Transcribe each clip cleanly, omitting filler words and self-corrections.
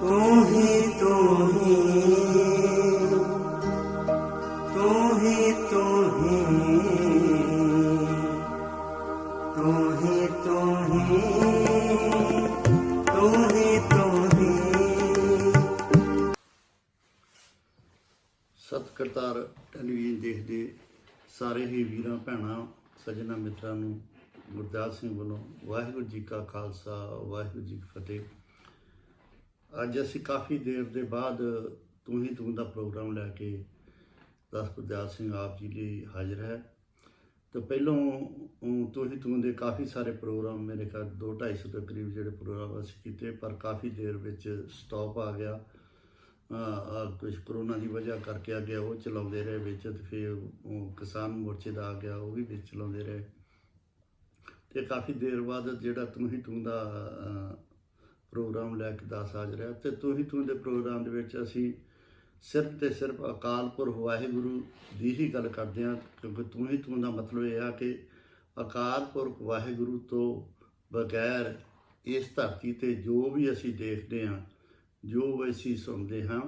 तू ही तू ही तू ही तू ही तू ही तू ही तू ही तू ही। ਸਤਿਕਰਤਾਰ ਟੈਲੀਵਿਜ਼ਨ ਦੇਖਦੇ ਸਾਰੇ ਹੀ ਵੀਰਾਂ ਭੈਣਾਂ ਸੱਜਣਾ ਮਿੱਤਰਾਂ ਨੂੰ ਗੁਰਦਾਸ ਸਿੰਘ ਵੱਲੋਂ ਵਾਹਿਗੁਰੂ ਜੀ ਕਾ ਖਾਲਸਾ ਵਾਹਿਗੁਰੂ ਜੀ ਕੀ ਫਤਿਹ। ਅੱਜ ਅਸੀਂ ਕਾਫੀ ਦੇਰ ਦੇ ਬਾਅਦ ਤੂੰ ਹੀ ਤੂੰ ਦਾ ਪ੍ਰੋਗਰਾਮ ਲੈ ਕੇ ਦਸ ਗੁਰਦਾਸ ਸਿੰਘ ਆਪ ਜੀ ਲਈ ਹਾਜ਼ਰ ਹੈ। ਤਾਂ ਪਹਿਲੋਂ ਤੂੰ ਹੀ ਤੂੰ ਦੇ ਕਾਫੀ ਸਾਰੇ ਪ੍ਰੋਗਰਾਮ ਮੇਰੇ ਘਰ 200-250 ਦੇ ਕਰੀਬ ਜਿਹੜੇ ਪ੍ਰੋਗਰਾਮ ਅਸੀਂ ਕੀਤੇ, ਪਰ ਕਾਫੀ ਦੇਰ ਵਿੱਚ ਸਟਾਪ ਆ ਗਿਆ। ਕੁਛ ਕਰੋਨਾ ਦੀ ਵਜ੍ਹਾ ਕਰਕੇ ਆ ਗਿਆ, ਉਹ ਚਲਾਉਂਦੇ ਰਹੇ ਵਿੱਚ, ਅਤੇ ਫਿਰ ਉਹ ਕਿਸਾਨ ਮੋਰਚੇ ਦਾ ਆ ਗਿਆ, ਉਹ ਵੀ ਵਿੱਚ ਚਲਾਉਂਦੇ ਰਹੇ। ਅਤੇ ਕਾਫੀ ਦੇਰ ਬਾਅਦ ਜਿਹੜਾ ਤੂੰ ਹੀ ਤੂੰ ਦਾ ਪ੍ਰੋਗਰਾਮ ਲੈ ਕੇ ਦਸ ਹਾਜ਼ਰ ਹੈ। ਅਤੇ ਤੂੰ ਹੀ ਤੂੰ ਦੇ ਪ੍ਰੋਗਰਾਮ ਦੇ ਵਿੱਚ ਅਸੀਂ ਸਿਰਫ ਅਤੇ ਸਿਰਫ ਅਕਾਲ ਪੁਰਖ ਵਾਹਿਗੁਰੂ ਦੀ ਹੀ ਗੱਲ ਕਰਦੇ ਹਾਂ, ਕਿਉਂਕਿ ਤੂੰ ਹੀ ਤੂੰ ਦਾ ਮਤਲਬ ਇਹ ਆ ਕਿ ਅਕਾਲ ਪੁਰਖ ਵਾਹਿਗੁਰੂ ਤੋਂ ਬਗੈਰ ਇਸ ਧਰਤੀ 'ਤੇ ਜੋ ਵੀ ਅਸੀਂ ਦੇਖਦੇ ਹਾਂ, ਜੋ ਅਸੀਂ ਸੁਣਦੇ ਹਾਂ,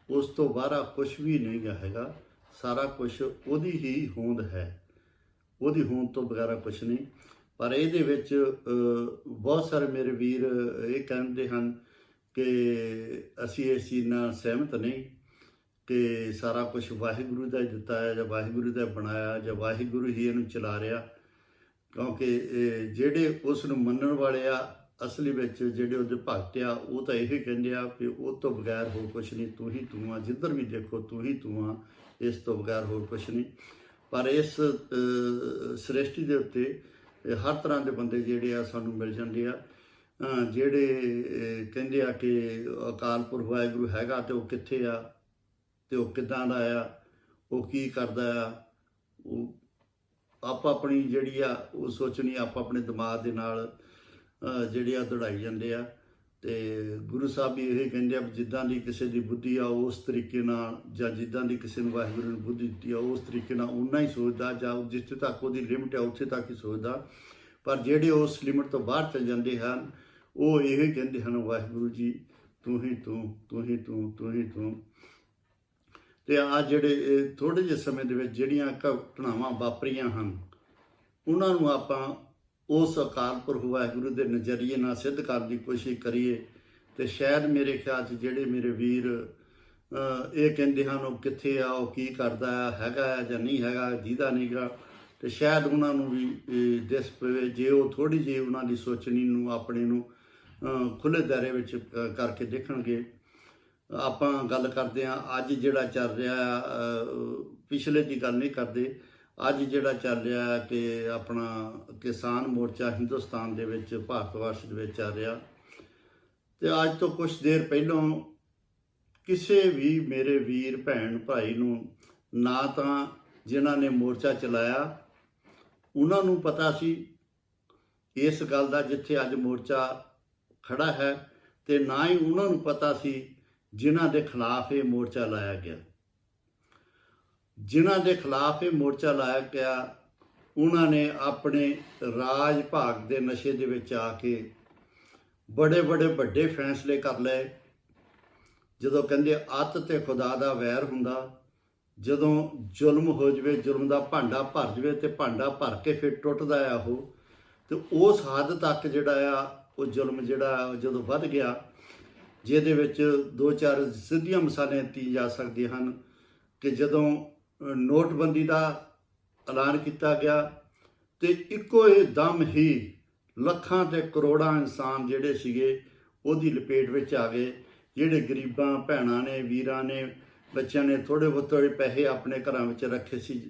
ਉਸ ਤੋਂ ਬਾਹਰ ਕੁਛ ਵੀ ਨਹੀਂ ਹੈਗਾ। ਸਾਰਾ ਕੁਛ ਉਹਦੀ ਹੀ ਹੋਂਦ ਹੈ, ਉਹਦੀ ਹੋਂਦ ਤੋਂ ਬਗੈਰ ਕੁਛ ਨਹੀਂ। ਪਰ ਇਹਦੇ ਵਿੱਚ ਬਹੁਤ ਸਾਰੇ ਮੇਰੇ ਵੀਰ ਇਹ ਕਹਿੰਦੇ ਹਨ ਕਿ ਅਸੀਂ ਇਸ ਚੀਜ਼ ਨਾਲ ਸਹਿਮਤ ਨਹੀਂ ਕਿ ਸਾਰਾ ਕੁਛ ਵਾਹਿਗੁਰੂ ਦਾ ਹੀ ਦਿੱਤਾ ਹੈ, ਜਾਂ ਵਾਹਿਗੁਰੂ ਦਾ ਬਣਾਇਆ, ਜਾਂ ਵਾਹਿਗੁਰੂ ਹੀ ਇਹਨੂੰ ਚਲਾ ਰਿਹਾ। ਕਿਉਂਕਿ ਜਿਹੜੇ ਉਸ ਨੂੰ ਮੰਨਣ ਵਾਲੇ ਆ, ਅਸਲੀ ਵਿੱਚ ਜਿਹੜੇ ਉਹਦੇ ਭਗਤ ਆ, ਉਹ ਤਾਂ ਇਹੀ ਕਹਿੰਦੇ ਆ ਕਿ ਉਹ ਤੋਂ ਬਗੈਰ ਹੋਰ ਕੁਛ ਨਹੀਂ, ਤੂੰ ਹੀ ਤੂੰ ਆ, ਜਿੱਧਰ ਵੀ ਦੇਖੋ ਤੂੰ ਹੀ ਤੂੰ ਆ, ਇਸ ਤੋਂ ਬਗੈਰ ਹੋਰ ਕੁਛ ਨਹੀਂ। ਪਰ ਇਸ ਸ੍ਰਿਸ਼ਟੀ ਦੇ ਉੱਤੇ ਹਰ ਤਰ੍ਹਾਂ ਦੇ ਬੰਦੇ ਜਿਹੜੇ ਆ ਸਾਨੂੰ ਮਿਲ ਜਾਂਦੇ ਆ, ਜਿਹੜੇ ਕਹਿੰਦੇ ਆ ਕਿ ਅਕਾਲ ਪੁਰਖ ਵਾਹਿਗੁਰੂ ਹੈਗਾ, ਅਤੇ ਉਹ ਕਿੱਥੇ ਆ, ਅਤੇ ਉਹ ਕਿੱਦਾਂ ਦਾ ਆ, ਉਹ ਕੀ ਕਰਦਾ ਆ। ਉਹ ਆਪਣੀ ਜਿਹੜੀ ਆ ਉਹ ਸੋਚਣੀ ਆਪਣੇ ਦਿਮਾਗ ਦੇ ਨਾਲ ਜਿਹੜੇ ਆ ਦੌੜਾਈ ਜਾਂਦੇ ਆ। ਅਤੇ ਗੁਰੂ ਸਾਹਿਬ ਵੀ ਇਹ ਕਹਿੰਦੇ ਆ, ਜਿੱਦਾਂ ਦੀ ਕਿਸੇ ਦੀ ਬੁੱਧੀ ਆ ਉਸ ਤਰੀਕੇ ਨਾਲ, ਜਾਂ ਜਿੱਦਾਂ ਦੀ ਕਿਸੇ ਨੂੰ ਵਾਹਿਗੁਰੂ ਨੇ ਬੁੱਧੀ ਦਿੱਤੀ ਆ ਉਸ ਤਰੀਕੇ ਨਾਲ ਓਨਾ ਹੀ ਸੋਚਦਾ, ਜਾਂ ਜਿੱਥੇ ਤੱਕ ਉਹਦੀ ਲਿਮਟ ਆ ਉੱਥੇ ਤੱਕ ਹੀ ਸੋਚਦਾ। ਪਰ ਜਿਹੜੇ ਉਸ ਲਿਮਟ ਤੋਂ ਬਾਹਰ ਚਲ ਜਾਂਦੇ ਹਨ, ਉਹ ਇਹ ਕਹਿੰਦੇ ਹਨ, ਵਾਹਿਗੁਰੂ ਜੀ ਤੂੰ ਹੀ ਤੂੰ, ਤੂੰ ਹੀ ਤੂੰ, ਤੂੰ ਹੀ ਤੂੰ। ਅਤੇ ਆ ਜਿਹੜੇ ਥੋੜ੍ਹੇ ਜਿਹੇ ਸਮੇਂ ਦੇ ਵਿੱਚ ਜਿਹੜੀਆਂ ਘਟਨਾਵਾਂ ਵਾਪਰੀਆਂ ਹਨ, ਉਹਨਾਂ ਨੂੰ ਆਪਾਂ ਉਸ ਅਕਾਲ ਪੁਰਖ ਵਾਹਿਗੁਰੂ ਦੇ ਨਜ਼ਰੀਏ ਨਾਲ ਸਿੱਧ ਕਰਨ ਦੀ ਕੋਸ਼ਿਸ਼ ਕਰੀਏ। ਅਤੇ ਸ਼ਾਇਦ ਮੇਰੇ ਖਿਆਲ 'ਚ ਜਿਹੜੇ ਮੇਰੇ ਵੀਰ ਇਹ ਕਹਿੰਦੇ ਹਨ ਉਹ ਕਿੱਥੇ ਆ, ਉਹ ਕੀ ਕਰਦਾ ਆ, ਹੈਗਾ ਜਾਂ ਨਹੀਂ ਹੈਗਾ, ਜਿਹਦਾ ਨਹੀਂ ਗਾ, ਅਤੇ ਸ਼ਾਇਦ ਉਹਨਾਂ ਨੂੰ ਵੀ ਦਿਸ ਪਵੇ ਜੇ ਉਹ ਥੋੜ੍ਹੀ ਜਿਹੀ ਉਹਨਾਂ ਦੀ ਸੋਚਣੀ ਨੂੰ ਆਪਣੇ ਨੂੰ ਖੁੱਲ੍ਹੇ ਦਾਇਰੇ ਵਿੱਚ ਕਰਕੇ ਦੇਖਣਗੇ। ਆਪਾਂ ਗੱਲ ਕਰਦੇ ਹਾਂ ਅੱਜ ਜਿਹੜਾ ਚੱਲ ਰਿਹਾ, ਪਿਛਲੇ ਦੀ ਗੱਲ ਨਹੀਂ ਕਰਦੇ, ਅੱਜ ਜਿਹੜਾ ਚੱਲ ਰਿਹਾ ਕਿ ਆਪਣਾ ਕਿਸਾਨ ਮੋਰਚਾ ਹਿੰਦੁਸਤਾਨ ਦੇ ਵਿੱਚ, ਭਾਰਤ ਵਰਸ਼ ਦੇ ਵਿੱਚ ਚੱਲ ਰਿਹਾ। ਅਤੇ ਅੱਜ ਤੋਂ ਕੁਛ ਦੇਰ ਪਹਿਲਾਂ ਕਿਸੇ ਵੀ ਮੇਰੇ ਵੀਰ ਭੈਣ ਭਾਈ ਨੂੰ, ਨਾ ਤਾਂ ਜਿਨ੍ਹਾਂ ਨੇ ਮੋਰਚਾ ਚਲਾਇਆ ਉਹਨਾਂ ਨੂੰ ਪਤਾ ਸੀ ਇਸ ਗੱਲ ਦਾ ਜਿੱਥੇ ਅੱਜ ਮੋਰਚਾ ਖੜਾ ਹੈ, ਅਤੇ ਨਾ ਹੀ ਉਹਨਾਂ ਨੂੰ ਪਤਾ ਸੀ ਜਿਨ੍ਹਾਂ ਦੇ ਖਿਲਾਫ ਇਹ ਮੋਰਚਾ ਲਾਇਆ ਗਿਆ। ਜਿਨ੍ਹਾਂ ਦੇ ਖਿਲਾਫ ਇਹ ਮੋਰਚਾ ਲਾਇਆ ਗਿਆ, ਉਹਨਾਂ ਨੇ ਆਪਣੇ ਰਾਜ ਭਾਗ ਦੇ ਨਸ਼ੇ ਦੇ ਵਿੱਚ ਆ ਕੇ ਬੜੇ ਵੱਡੇ ਫੈਸਲੇ ਕਰ ਲਏ। ਜਦੋਂ ਕਹਿੰਦੇ ਅੱਤ ਤੇ ਖੁਦਾ ਦਾ ਵੈਰ ਹੁੰਦਾ, ਜਦੋਂ ਜ਼ੁਲਮ ਹੋ ਜਾਵੇ, ਜ਼ੁਲਮ ਦਾ ਭਾਂਡਾ ਭਰ ਜਾਵੇ, ਅਤੇ ਭਾਂਡਾ ਭਰ ਕੇ ਫਿਰ ਟੁੱਟਦਾ ਆ ਉਹ। ਅਤੇ ਉਸ ਹੱਦ ਤੱਕ ਜਿਹੜਾ ਆ ਉਹ ਜ਼ੁਲਮ ਜਿਹੜਾ ਜਦੋਂ ਵੱਧ ਗਿਆ, ਜਿਹਦੇ ਵਿੱਚ 2-4 ਸਿੱਧੀਆਂ ਮਿਸਾਲਾਂ ਦਿੱਤੀਆਂ ਜਾ ਸਕਦੀਆਂ ਹਨ ਕਿ ਜਦੋਂ ਨੋਟਬੰਦੀ ਦਾ ਐਲਾਨ ਕੀਤਾ ਗਿਆ, ਅਤੇ ਇੱਕੋ ਹੀ ਦਮ ਹੀ ਲੱਖਾਂ ਅਤੇ ਕਰੋੜਾਂ ਇਨਸਾਨ ਜਿਹੜੇ ਸੀਗੇ ਉਹਦੀ ਲਪੇਟ ਵਿੱਚ ਆ ਗਏ। ਜਿਹੜੇ ਗਰੀਬਾਂ ਭੈਣਾਂ ਨੇ, ਵੀਰਾਂ ਨੇ, ਬੱਚਿਆਂ ਨੇ ਥੋੜ੍ਹੇ ਬਹੁਤੇ ਪੈਸੇ ਆਪਣੇ ਘਰਾਂ ਵਿੱਚ ਰੱਖੇ ਸੀ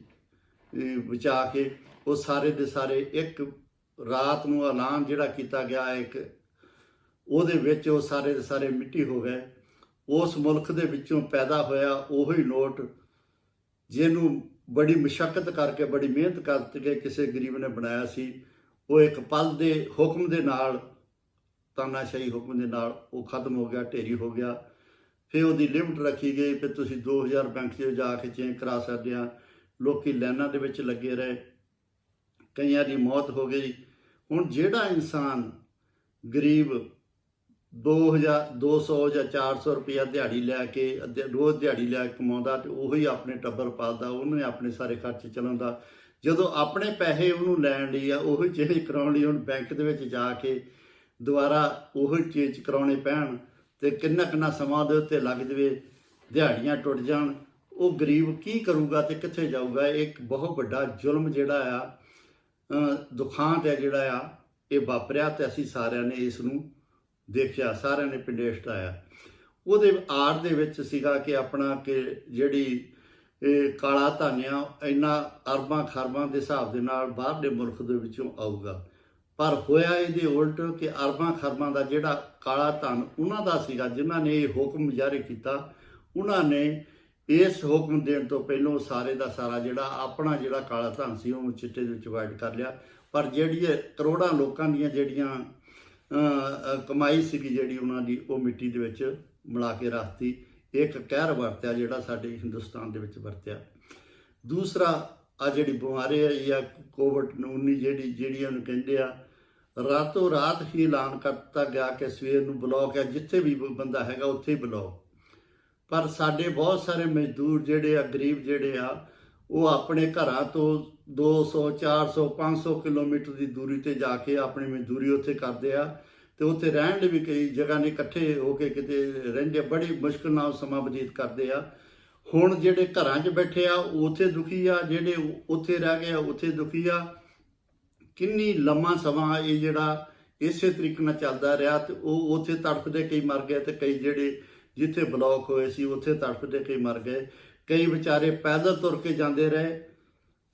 ਬਚਾ ਕੇ, ਉਹ ਸਾਰੇ ਦੇ ਸਾਰੇ ਇੱਕ ਰਾਤ ਨੂੰ ਐਲਾਨ ਜਿਹੜਾ ਕੀਤਾ ਗਿਆ ਇੱਕ, ਉਹਦੇ ਵਿੱਚ ਉਹ ਸਾਰੇ ਦੇ ਸਾਰੇ ਮਿੱਟੀ ਹੋ ਗਏ। ਉਸ ਮੁਲਕ ਦੇ ਵਿੱਚੋਂ ਪੈਦਾ ਹੋਇਆ ਉਹੀ ਨੋਟ, ਜਿਹਨੂੰ ਬੜੀ ਮੁਸ਼ੱਕਤ ਕਰਕੇ, ਬੜੀ ਮਿਹਨਤ ਕਰਕੇ ਕਿਸੇ ਗਰੀਬ ਨੇ ਬਣਾਇਆ ਸੀ, ਉਹ ਇੱਕ ਪਲ ਦੇ ਹੁਕਮ ਦੇ ਨਾਲ, ਤਾਨਾਸ਼ਾਹੀ ਹੁਕਮ ਦੇ ਨਾਲ ਉਹ ਖਤਮ ਹੋ ਗਿਆ, ਢੇਰੀ ਹੋ ਗਿਆ। ਫਿਰ ਉਹਦੀ ਲਿਮਟ ਰੱਖੀ ਗਈ ਕਿ ਤੁਸੀਂ 2000 ਬੈਂਕ 'ਚ ਜਾ ਕੇ ਚੇਂਜ ਕਰਾ ਸਕਦੇ ਆ। ਲੋਕ ਲਾਈਨਾਂ ਦੇ ਵਿੱਚ ਲੱਗੇ ਰਹੇ, ਕਈਆਂ ਦੀ ਮੌਤ ਹੋ ਗਈ। ਹੁਣ ਜਿਹੜਾ ਇਨਸਾਨ ਗਰੀਬ 2000 200 ਜਾਂ 400 ਰੁਪਇਆ ਦਿਹਾੜੀ ਲੈ ਕੇ ਰੋਜ਼ ਦਿਹਾੜੀ ਲੈ ਕੇ ਕਮਾਉਂਦਾ ਤੇ ਉਹੀ ਆਪਣੇ ਟੱਬਰ ਪਾਲਦਾ, ਉਹਨੇ ਆਪਣੇ ਸਾਰੇ ਖਰਚ ਚਲਾਉਂਦਾ। ਜਦੋਂ ਆਪਣੇ ਪੈਸੇ ਉਹਨੂੰ ਲੈਣ ਲਈ ਆ ਉਹੀ ਚੇਂਜ ਕਰਾਉਣ ਲਈ ਹੁਣ ਬੈਂਕ ਦੇ ਵਿੱਚ ਜਾ ਕੇ ਦੁਬਾਰਾ ਉਹੀ ਚੇਂਜ ਕਰਾਉਣੇ ਪੈਣ ਤੇ ਕਿੰਨਾ ਕਿੰਨਾ ਸਮਾਂ ਦੇ ਉੱਤੇ ਲੱਗ ਜਾਵੇ, ਦਿਹਾੜੀਆਂ ਟੁੱਟ ਜਾਣ, ਉਹ ਗਰੀਬ ਕੀ ਕਰੂਗਾ ਤੇ ਕਿੱਥੇ ਜਾਊਗਾ। ਇੱਕ ਬਹੁਤ ਵੱਡਾ ਜ਼ੁਲਮ ਜਿਹੜਾ ਆ ਦੁਖਾਂਤ ਹੈ ਜਿਹੜਾ ਆ ਇਹ ਵਾਪਰਿਆ ਤੇ ਅਸੀਂ ਸਾਰਿਆਂ ਨੇ ਇਸ ਨੂੰ ਦੇਖਿਆ, ਸਾਰਿਆਂ ਨੇ ਪਿੰਡੇ ਛਟਾਇਆ। ਉਹਦੇ ਆੜ ਦੇ ਵਿੱਚ ਸੀਗਾ ਕਿ ਆਪਣਾ ਕਿ ਜਿਹੜੀ ਇਹ ਕਾਲਾ ਧਨ ਆ ਇੰਨਾ ਅਰਬਾਂ ਖਰਬਾਂ ਦੇ ਹਿਸਾਬ ਦੇ ਨਾਲ ਬਾਹਰਲੇ ਮੁਲਕ ਦੇ ਵਿੱਚੋਂ ਆਊਗਾ, ਪਰ ਹੋਇਆ ਇਹਦੇ ਉਲਟ ਕਿ ਅਰਬਾਂ ਖਰਬਾਂ ਦਾ ਜਿਹੜਾ ਕਾਲਾ ਧਨ ਉਹਨਾਂ ਦਾ ਸੀਗਾ ਜਿਨ੍ਹਾਂ ਨੇ ਇਹ ਹੁਕਮ ਜਾਰੀ ਕੀਤਾ, ਉਹਨਾਂ ਨੇ ਇਸ ਹੁਕਮ ਦੇਣ ਤੋਂ ਪਹਿਲਾਂ ਸਾਰੇ ਦਾ ਸਾਰਾ ਜਿਹੜਾ ਆਪਣਾ ਜਿਹੜਾ ਕਾਲਾ ਧਨ ਸੀ ਉਹਨੂੰ ਚਿੱਟੇ ਦੇ ਵਿੱਚ ਵਾਈਟ ਕਰ ਲਿਆ। ਪਰ ਜਿਹੜੀ ਕਰੋੜਾਂ ਲੋਕਾਂ ਦੀਆਂ ਜਿਹੜੀਆਂ ਕਮਾਈ ਸੀਗੀ ਜਿਹੜੀ ਉਹਨਾਂ ਦੀ ਉਹ ਮਿੱਟੀ ਦੇ ਵਿੱਚ ਮਿਲਾ ਕੇ ਰੱਖਤੀ। ਇੱਕ ਕਹਿਰ ਵਰਤਿਆ ਜਿਹੜਾ ਸਾਡੇ ਹਿੰਦੁਸਤਾਨ ਦੇ ਵਿੱਚ ਵਰਤਿਆ। ਦੂਸਰਾ ਆ ਜਿਹੜੀ ਬਿਮਾਰੀ ਹੈ ਜਾਂ ਕੋਵਿਡ-19 ਜਿਹੜੀ ਉਹਨੂੰ ਕਹਿੰਦੇ ਆ, ਰਾਤੋਂ ਰਾਤ ਹੀ ਐਲਾਨ ਕਰਤਾ ਗਿਆ ਕਿ ਸਵੇਰ ਨੂੰ ਬਲੌਕ ਹੈ, ਜਿੱਥੇ ਵੀ ਬੰਦਾ ਹੈਗਾ ਉੱਥੇ ਹੀ ਬਲੌਕ। ਪਰ ਸਾਡੇ ਬਹੁਤ ਸਾਰੇ ਮਜ਼ਦੂਰ ਜਿਹੜੇ ਆ, ਗਰੀਬ ਜਿਹੜੇ ਆ, ਉਹ ਆਪਣੇ ਘਰਾਂ ਤੋਂ 200 400 500 ਕਿਲੋਮੀਟਰ ਦੀ ਦੂਰੀ ਤੇ ਜਾ ਕੇ ਆਪਣੀ ਮਜ਼ਦੂਰੀ ਉੱਥੇ ਕਰਦੇ ਆ ਤੇ ਉੱਥੇ ਰਹਿਣ ਲਈ ਵੀ ਕਈ ਜਗ੍ਹਾ ਨੇ ਇਕੱਠੇ ਹੋ ਕੇ ਕਿਤੇ ਰਹਿੰਦੇ, ਬੜੀ ਮੁਸ਼ਕਿਲ ਨਾਲ ਸਮਾਂ ਬਤੀਤ ਕਰਦੇ ਆ। ਹੁਣ ਜਿਹੜੇ ਘਰਾਂ 'ਚ ਬੈਠੇ ਆ ਉਹ ਉੱਥੇ ਦੁਖੀ ਆ, ਜਿਹੜੇ ਉੱਥੇ ਰਹਿ ਗਏ ਆ ਉੱਥੇ ਦੁਖੀ ਆ। ਕਿੰਨੀ ਲੰਮਾ ਸਮਾਂ ਇਹ ਜਿਹੜਾ ਇਸੇ ਤਰੀਕੇ ਨਾਲ ਚੱਲਦਾ ਰਿਹਾ ਤੇ ਉਹ ਉੱਥੇ ਤੜਫਦੇ ਕਈ ਮਰ ਗਏ ਤੇ ਕਈ ਜਿਹੜੇ ਜਿੱਥੇ ਬਲੌਕ ਹੋਏ ਸੀ ਉੱਥੇ ਤੜਫਦੇ ਕਈ ਮਰ ਗਏ। ਕਈ ਵਿਚਾਰੇ ਪੈਦਲ ਤੁਰ ਕੇ ਜਾਂਦੇ ਰਹੇ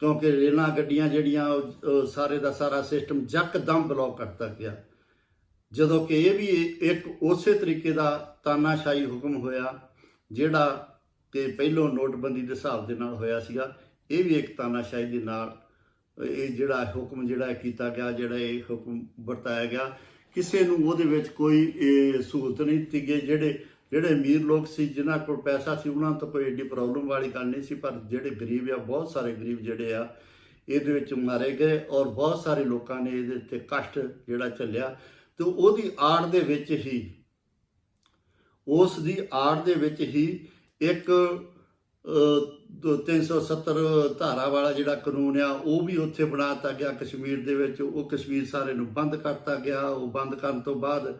ਕਿਉਂਕਿ ਰੇਲਾਂ ਗੱਡੀਆਂ ਜਿਹੜੀਆਂ ਸਾਰੇ ਦਾ ਸਾਰਾ ਸਿਸਟਮ ਯਕਦਮ ਬਲੌਕ ਕਰਤਾ ਗਿਆ। ਜਦੋਂ ਕਿ ਇਹ ਵੀ ਇੱਕ ਉਸੇ ਤਰੀਕੇ ਦਾ ਤਾਨਾਸ਼ਾਹੀ ਹੁਕਮ ਹੋਇਆ ਜਿਹੜਾ ਕਿ ਪਹਿਲੋਂ ਨੋਟਬੰਦੀ ਦੇ ਹਿਸਾਬ ਦੇ ਨਾਲ ਹੋਇਆ ਸੀਗਾ। ਇਹ ਵੀ ਇੱਕ ਤਾਨਾਸ਼ਾਹੀ ਦੇ ਨਾਲ ਇਹ ਜਿਹੜਾ ਹੁਕਮ ਜਿਹੜਾ ਕੀਤਾ ਗਿਆ, ਜਿਹੜਾ ਇਹ ਹੁਕਮ ਵਰਤਾਇਆ ਗਿਆ। ਕਿਸੇ ਨੂੰ ਉਹਦੇ ਵਿੱਚ ਕੋਈ ਸਹੂਲਤ ਨਹੀਂ ਦਿੱਤੀ ਗਈ। ਜਿਹੜੇ ਅਮੀਰ ਲੋਕ ਸੀ ਜਿਨ੍ਹਾਂ ਕੋਲ ਪੈਸਾ ਸੀ ਉਹਨਾਂ ਤੋਂ ਕੋਈ ਏਡੀ ਪ੍ਰੋਬਲਮ ਵਾਲੀ ਗੱਲ ਨਹੀਂ ਸੀ, ਪਰ ਜਿਹੜੇ ਗਰੀਬ ਆ, ਬਹੁਤ ਸਾਰੇ ਗਰੀਬ ਜਿਹੜੇ ਆ ਇਹਦੇ ਵਿੱਚ ਮਾਰੇ ਗਏ ਔਰ ਬਹੁਤ ਸਾਰੇ ਲੋਕਾਂ ਨੇ ਇਹਦੇ ਉੱਤੇ ਕਸ਼ਟ ਜਿਹੜਾ ਝੱਲਿਆ। ਤੇ ਉਹਦੀ ਆੜ ਦੇ ਵਿੱਚ ਹੀ ਉਸ ਦੀ ਆੜ ਦੇ ਵਿੱਚ ਹੀ ਇੱਕ 370 ਧਾਰਾ ਵਾਲਾ ਜਿਹੜਾ ਕਾਨੂੰਨ ਆ ਉਹ ਵੀ ਉੱਥੇ ਬਣਾ ਦਿੱਤਾ ਗਿਆ ਕਸ਼ਮੀਰ ਦੇ ਵਿੱਚ। ਉਹ ਕਸ਼ਮੀਰ ਸਾਰੇ ਨੂੰ ਬੰਦ ਕਰਤਾ ਗਿਆ। ਉਹ ਬੰਦ ਕਰਨ ਤੋਂ ਬਾਅਦ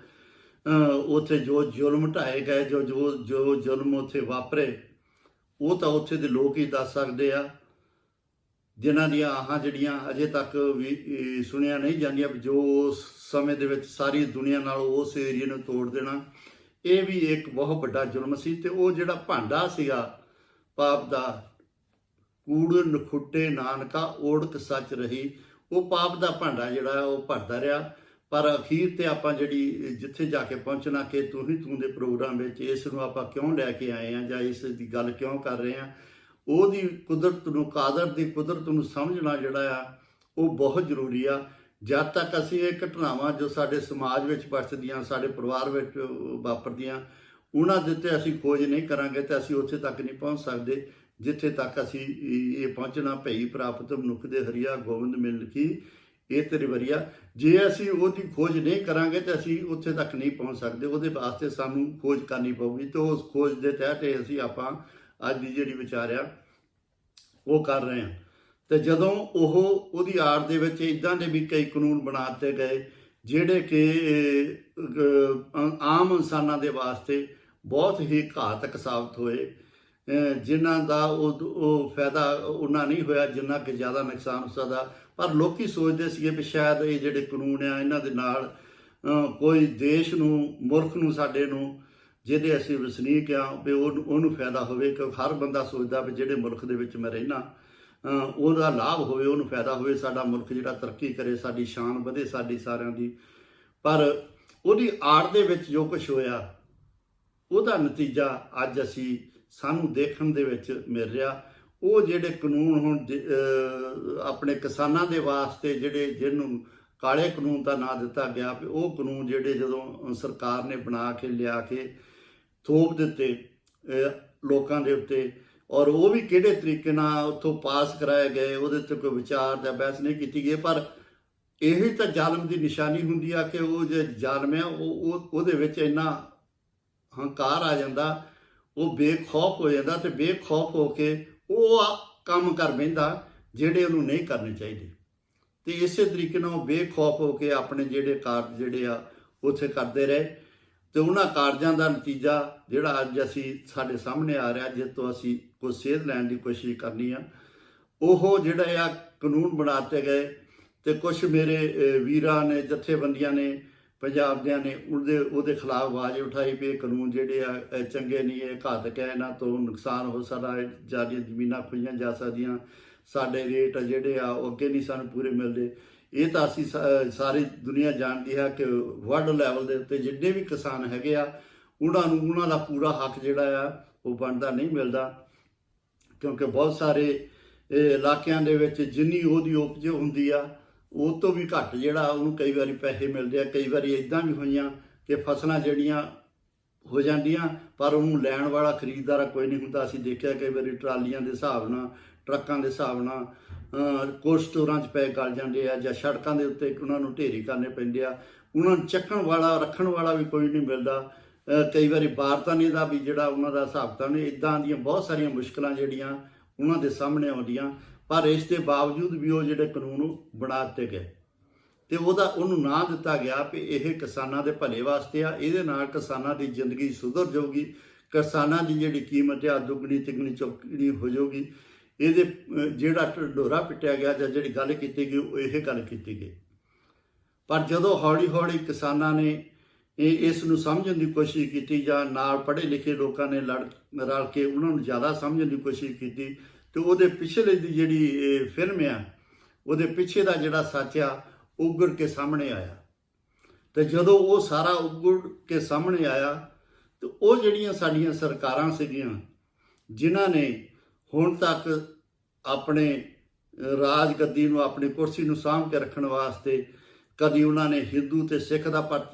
ਉੱਥੇ ਜੋ ਜ਼ੁਲਮ ਢਾਏ ਗਏ, ਜੋ ਜ਼ੁਲਮ ਉੱਥੇ ਵਾਪਰੇ, ਉਹ ਤਾਂ ਉੱਥੇ ਦੇ ਲੋਕ ਹੀ ਦੱਸ ਸਕਦੇ ਆ, ਜਿਨ੍ਹਾਂ ਦੀਆਂ ਆਹਾਂ ਜਿਹੜੀਆਂ ਅਜੇ ਤੱਕ ਵੀ ਸੁਣਿਆ ਨਹੀਂ ਜਾਂਦੀਆਂ। ਜੋ ਉਸ ਸਮੇਂ ਦੇ ਵਿੱਚ ਸਾਰੀ ਦੁਨੀਆ ਨਾਲ ਉਸ ਏਰੀਏ ਨੂੰ ਤੋੜ ਦੇਣਾ, ਇਹ ਵੀ ਇੱਕ ਬਹੁਤ ਵੱਡਾ ਜ਼ੁਲਮ ਸੀ। ਤੇ ਉਹ ਜਿਹੜਾ ਭਾਂਡਾ ਸੀਗਾ ਪਾਪ ਦਾ, ਕੂੜ ਨਖੁੱਟੇ ਨਾਨਕਾ ਓੜਕ ਸੱਚ ਰਹੀ, ਉਹ ਪਾਪ ਦਾ ਭਾਂਡਾ ਜਿਹੜਾ ਉਹ ਭਰਦਾ ਰਿਹਾ। ਪਰ ਅਖੀਰ ਤੇ ਆਪਾਂ ਜਿਹੜੀ ਜਿੱਥੇ ਜਾ ਕੇ ਪਹੁੰਚਣਾ ਕਿ ਤੂੰ ਹੀ ਤੂੰ ਦੇ ਪ੍ਰੋਗਰਾਮ ਵਿੱਚ ਇਸ ਨੂੰ ਆਪਾਂ ਕਿਉਂ ਲੈ ਕੇ ਆਏ ਆ ਜਾਂ ਇਸ ਦੀ ਗੱਲ ਕਿਉਂ ਕਰ ਰਹੇ ਆ, ਉਹਦੀ ਕੁਦਰਤ ਨੂੰ, ਕਾਦਰ ਦੀ ਕੁਦਰਤ ਨੂੰ ਸਮਝਣਾ ਜਿਹੜਾ ਆ ਉਹ ਬਹੁਤ ਜ਼ਰੂਰੀ ਆ। ਜਦ ਤੱਕ ਅਸੀਂ ਇਹ ਘਟਨਾਵਾਂ ਜੋ ਸਾਡੇ ਸਮਾਜ ਵਿੱਚ ਵਰਤਦੀਆਂ, ਸਾਡੇ ਪਰਿਵਾਰ ਵਿੱਚ ਵਾਪਰਦੀਆਂ, ਉਹਨਾਂ ਦੇ ਉੱਤੇ ਅਸੀਂ ਖੋਜ ਨਹੀਂ ਕਰਾਂਗੇ ਤੇ ਅਸੀਂ ਉੱਥੇ ਤੱਕ ਨਹੀਂ ਪਹੁੰਚ ਸਕਦੇ ਜਿੱਥੇ ਤੱਕ ਅਸੀਂ ਇਹ ਪਹੁੰਚਣਾ। ਭਈ ਪ੍ਰਾਪਤ ਮਨੁੱਖ ਦੇ ਹਰੀਆ ਗੋਬਿੰਦ ਮਿਲ ਕੀ ਇਹ ਤੇਰੀ ਵਰੀਆ। ਜੇ ਅਸੀਂ ਉਹਦੀ ਖੋਜ ਨਹੀਂ ਕਰਾਂਗੇ ਤੇ ਅਸੀਂ ਉੱਥੇ ਤੱਕ ਨਹੀਂ ਪਹੁੰਚ ਸਕਦੇ। ਉਹਦੇ ਵਾਸਤੇ ਸਾਨੂੰ ਖੋਜ ਕਰਨੀ ਪਊਗੀ ਤੇ ਉਸ ਖੋਜ ਦੇ ਤਹਿਤ ਅਸੀਂ ਆਪਾਂ ਅੱਜ ਦੀ ਜਿਹੜੀ ਵਿਚਾਰਿਆ ਉਹ ਕਰ ਰਹੇ ਹਾਂ। ਤੇ ਜਦੋਂ ਉਹਦੀ ਆੜ ਦੇ ਵਿੱਚ ਇੱਦਾਂ ਦੇ ਵੀ ਕਈ ਕਾਨੂੰਨ ਬਣਾ ਦਿੱਤੇ ਗਏ ਜਿਹੜੇ ਕਿ ਆਮ ਇਨਸਾਨਾਂ ਦੇ ਵਾਸਤੇ ਬਹੁਤ ਹੀ ਘਾਤਕ ਸਾਬਤ ਹੋਏ, ਜਿਨ੍ਹਾਂ ਦਾ ਉਹ ਫਾਇਦਾ ਉਹਨਾਂ ਨਹੀਂ ਹੋਇਆ ਜਿੰਨਾ ਕਿ ਜ਼ਿਆਦਾ ਨੁਕਸਾਨ ਹੋ ਸਕਦਾ। ਪਰ ਲੋਕੀ ਸੋਚਦੇ ਸੀਗੇ ਵੀ ਸ਼ਾਇਦ ਇਹ ਜਿਹੜੇ ਕਾਨੂੰਨ ਆ ਇਹਨਾਂ ਦੇ ਨਾਲ ਕੋਈ ਦੇਸ਼ ਨੂੰ, ਮੁਲਕ ਨੂੰ, ਸਾਡੇ ਨੂੰ, ਜਿਹਦੇ ਅਸੀਂ ਵਸਨੀਕ ਆ ਵੀ ਉਹਨੂੰ ਫਾਇਦਾ ਹੋਵੇ। ਕਿਉਂਕਿ ਹਰ ਬੰਦਾ ਸੋਚਦਾ ਵੀ ਜਿਹੜੇ ਮੁਲਕ ਦੇ ਵਿੱਚ ਮੈਂ ਰਹਿਣਾ ਉਹਦਾ ਲਾਭ ਹੋਵੇ, ਉਹਨੂੰ ਫਾਇਦਾ ਹੋਵੇ, ਸਾਡਾ ਮੁਲਕ ਜਿਹੜਾ ਤਰੱਕੀ ਕਰੇ, ਸਾਡੀ ਸ਼ਾਨ ਵਧੇ, ਸਾਡੀ ਸਾਰਿਆਂ ਦੀ। ਪਰ ਉਹਦੀ ਆੜ ਦੇ ਵਿੱਚ ਜੋ ਕੁਝ ਹੋਇਆ ਉਹਦਾ ਨਤੀਜਾ ਅੱਜ ਸਾਨੂੰ ਦੇਖਣ ਦੇ ਵਿੱਚ ਮਿਲ ਰਿਹਾ। ਉਹ ਜਿਹੜੇ ਕਾਨੂੰਨ ਹੁਣ ਆਪਣੇ ਕਿਸਾਨਾਂ ਦੇ ਵਾਸਤੇ ਜਿਹਨੂੰ ਕਾਲੇ ਕਾਨੂੰਨ ਦਾ ਨਾਂ ਦਿੱਤਾ ਗਿਆ, ਵੀ ਉਹ ਕਾਨੂੰਨ ਜਿਹੜੇ ਜਦੋਂ ਸਰਕਾਰ ਨੇ ਬਣਾ ਕੇ ਲਿਆ ਕੇ ਥੋਪ ਦਿੱਤੇ ਲੋਕਾਂ ਦੇ ਉੱਤੇ, ਔਰ ਉਹ ਵੀ ਕਿਹੜੇ ਤਰੀਕੇ ਨਾਲ ਉੱਥੋਂ ਪਾਸ ਕਰਾਏ ਗਏ, ਉਹਦੇ 'ਤੇ ਕੋਈ ਵਿਚਾਰ ਜਾਂ ਬਹਿਸ ਨਹੀਂ ਕੀਤੀ ਗਈ। ਪਰ ਇਹੀ ਤਾਂ ਜ਼ਾਲਮ ਦੀ ਨਿਸ਼ਾਨੀ ਹੁੰਦੀ ਆ ਕਿ ਉਹ ਜੇ ਜ਼ਾਲਮ ਆ ਉਹਦੇ ਵਿੱਚ ਇੰਨਾ ਹੰਕਾਰ ਆ ਜਾਂਦਾ, ਉਹ ਬੇਖੌਫ ਹੋ ਜਾਂਦਾ ਤੇ ਬੇਖੌਫ ਹੋ ਕੇ ਉਹ ਕੰਮ ਕਰ ਬਹਿੰਦਾ ਜਿਹੜੇ ਉਹਨੂੰ ਨਹੀਂ ਕਰਨੇ ਚਾਹੀਦੇ। ਤੇ ਇਸੇ ਤਰੀਕੇ ਨਾਲ ਉਹ ਬੇਖੌਫ ਹੋ ਕੇ ਆਪਣੇ ਜਿਹੜੇ ਕਾਰਜ ਜਿਹੜੇ ਆ ਉੱਥੇ ਕਰਦੇ ਰਹੇ ਤੇ ਉਹਨਾਂ ਕਾਰਜਾਂ ਦਾ ਨਤੀਜਾ ਜਿਹੜਾ ਅੱਜ ਸਾਡੇ ਸਾਹਮਣੇ ਆ ਰਿਹਾ, ਜਿਸ ਤੋਂ ਅਸੀਂ ਕੋਈ ਸੇਧ ਲੈਣ ਦੀ ਕੋਸ਼ਿਸ਼ ਕਰਨੀ ਆ, ਉਹ ਜਿਹੜਾ ਆ ਕਾਨੂੰਨ ਬਣਾ ਦਿੱਤੇ ਗਏ। ਤੇ ਕੁਛ ਮੇਰੇ ਵੀਰਾਂ ਨੇ, ਜਥੇਬੰਦੀਆਂ ਨੇ, ਪੰਜਾਬ ਦਿਆਂ ਨੇ ਉਹਦੇ ਖਿਲਾਫ ਆਵਾਜ਼ ਉਠਾਈ ਵੀ ਇਹ ਕਾਨੂੰਨ ਜਿਹੜੇ ਆ ਚੰਗੇ ਨਹੀਂ, ਇਹ ਘਾਤਕ ਹੈ, ਇਹਨਾਂ ਤੋਂ ਨੁਕਸਾਨ ਹੋ ਸਕਦਾ ਹੈ, ਜ਼ਿਆਦਾ ਜ਼ਮੀਨਾਂ ਖੋਹੀਆਂ ਜਾ ਸਕਦੀਆਂ, ਸਾਡੇ ਰੇਟ ਜਿਹੜੇ ਆ ਉਹ ਅੱਗੇ ਨਹੀਂ ਸਾਨੂੰ ਪੂਰੇ ਮਿਲਦੇ। ਇਹ ਤਾਂ ਅਸੀਂ ਸਾਰੀ ਦੁਨੀਆ ਜਾਣਦੀ ਹੈ ਕਿ ਵਰਲਡ ਲੈਵਲ ਦੇ ਉੱਤੇ ਜਿੰਨੇ ਵੀ ਕਿਸਾਨ ਹੈਗੇ ਆ ਉਹਨਾਂ ਦਾ ਪੂਰਾ ਹੱਕ ਜਿਹੜਾ ਆ ਉਹ ਬਣਦਾ ਨਹੀਂ ਮਿਲਦਾ, ਕਿਉਂਕਿ ਬਹੁਤ ਸਾਰੇ ਇਲਾਕਿਆਂ ਦੇ ਵਿੱਚ ਜਿੰਨੀ ਉਹਦੀ ਉਪਜ ਹੁੰਦੀ ਆ ਉਹ ਤੋਂ ਵੀ ਘੱਟ ਜਿਹੜਾ ਉਹਨੂੰ ਕਈ ਵਾਰੀ ਪੈਸੇ ਮਿਲਦੇ ਆ। ਕਈ ਵਾਰੀ ਇੱਦਾਂ ਵੀ ਹੋਈਆਂ ਕਿ ਫਸਲਾਂ ਜਿਹੜੀਆਂ ਹੋ ਜਾਂਦੀਆਂ ਪਰ ਉਹਨੂੰ ਲੈਣ ਵਾਲਾ ਖਰੀਦਦਾਰ ਕੋਈ ਨਹੀਂ ਹੁੰਦਾ। ਅਸੀਂ ਦੇਖਿਆ ਕਈ ਵਾਰੀ ਟਰਾਲੀਆਂ ਦੇ ਹਿਸਾਬ ਨਾਲ, ਟਰੱਕਾਂ ਦੇ ਹਿਸਾਬ ਨਾਲ ਕੋਲਡ ਸਟੋਰਾਂ 'ਚ ਪੈ ਗਲ ਜਾਂਦੇ ਆ, ਜਾਂ ਸੜਕਾਂ ਦੇ ਉੱਤੇ ਉਹਨਾਂ ਨੂੰ ਢੇਰੀ ਕਰਨੇ ਪੈਂਦੇ ਆ। ਉਹਨਾਂ ਨੂੰ ਚੱਕਣ ਵਾਲਾ, ਰੱਖਣ ਵਾਲਾ ਵੀ ਕੋਈ ਨਹੀਂ ਮਿਲਦਾ। ਕਈ ਵਾਰੀ ਬਾਰਤਾਨੇ ਦਾ ਵੀ ਜਿਹੜਾ ਉਹਨਾਂ ਦਾ ਹਿਸਾਬ ਤਾਂ ਨਹੀਂ। ਇੱਦਾਂ ਦੀਆਂ ਬਹੁਤ ਸਾਰੀਆਂ ਮੁਸ਼ਕਲਾਂ ਜਿਹੜੀਆਂ ਉਹਨਾਂ ਦੇ ਸਾਹਮਣੇ ਆਉਂਦੀਆਂ, ਪਰ ਇਸ ਦੇ ਬਾਵਜੂਦ ਵੀ ਉਹ ਜਿਹੜੇ ਕਾਨੂੰਨ ਬਣਾ ਦਿੱਤੇ ਗਏ ਤੇ ਉਹਨੂੰ ਨਾਂ ਦਿੱਤਾ ਗਿਆ ਵੀ ਇਹ ਕਿਸਾਨਾਂ ਦੇ ਭਲੇ ਵਾਸਤੇ ਆ, ਇਹਦੇ ਨਾਲ ਕਿਸਾਨਾਂ ਦੀ ਜ਼ਿੰਦਗੀ ਸੁਧਰ ਜਾਊਗੀ, ਕਿਸਾਨਾਂ ਦੀ ਜਿਹੜੀ ਕੀਮਤ ਆ ਦੁੱਗਣੀ ਤਿੱਗਣੀ ਚੌਗਣੀ ਹੋ ਜਾਊਗੀ। ਇਹਦੇ ਜਿਹੜਾ ਢੋਰਾ ਪਿੱਟਿਆ ਗਿਆ ਜਾਂ ਜਿਹੜੀ ਗੱਲ ਕੀਤੀ ਗਈ ਉਹ ਇਹ ਗੱਲ ਕੀਤੀ ਗਈ। ਪਰ ਜਦੋਂ ਹੌਲੀ ਹੌਲੀ ਕਿਸਾਨਾਂ ਨੇ ਇਸ ਨੂੰ ਸਮਝਣ ਦੀ ਕੋਸ਼ਿਸ਼ ਕੀਤੀ ਜਾਂ ਨਾਲ ਪੜ੍ਹੇ ਲਿਖੇ ਲੋਕਾਂ ਨੇ ਰਲ ਕੇ ਉਹਨਾਂ ਨੂੰ ਜ਼ਿਆਦਾ ਸਮਝਣ ਦੀ ਕੋਸ਼ਿਸ਼ ਕੀਤੀ ਤੇ ਉਹਦੇ ਪਿਛਲੇ ਦੀ ਜਿਹੜੀ ਫਿਲਮ ਆ ਉਹਦੇ ਪਿੱਛੇ ਦਾ ਜਿਹੜਾ ਸੱਚ ਆ ਉੱਗੜ ਕੇ ਸਾਹਮਣੇ ਆਇਆ। ਤੇ ਜਦੋਂ ਉਹ ਸਾਰਾ ਉੱਗੜ ਕੇ ਸਾਹਮਣੇ ਆਇਆ ਤੇ ਉਹ ਜਿਹੜੀਆਂ ਸਾਡੀਆਂ ਸਰਕਾਰਾਂ ਸੀਗੀਆਂ ਜਿਨ੍ਹਾਂ ਨੇ ਹੁਣ ਤੱਕ ਆਪਣੇ ਰਾਜ ਗੱਦੀ ਨੂੰ, ਆਪਣੀ ਕੁਰਸੀ ਨੂੰ ਸਾਂਭ ਕੇ ਰੱਖਣ ਵਾਸਤੇ ਕਦੀ ਉਹਨਾਂ ਨੇ ਹਿੰਦੂ ਤੇ ਸਿੱਖ ਦਾ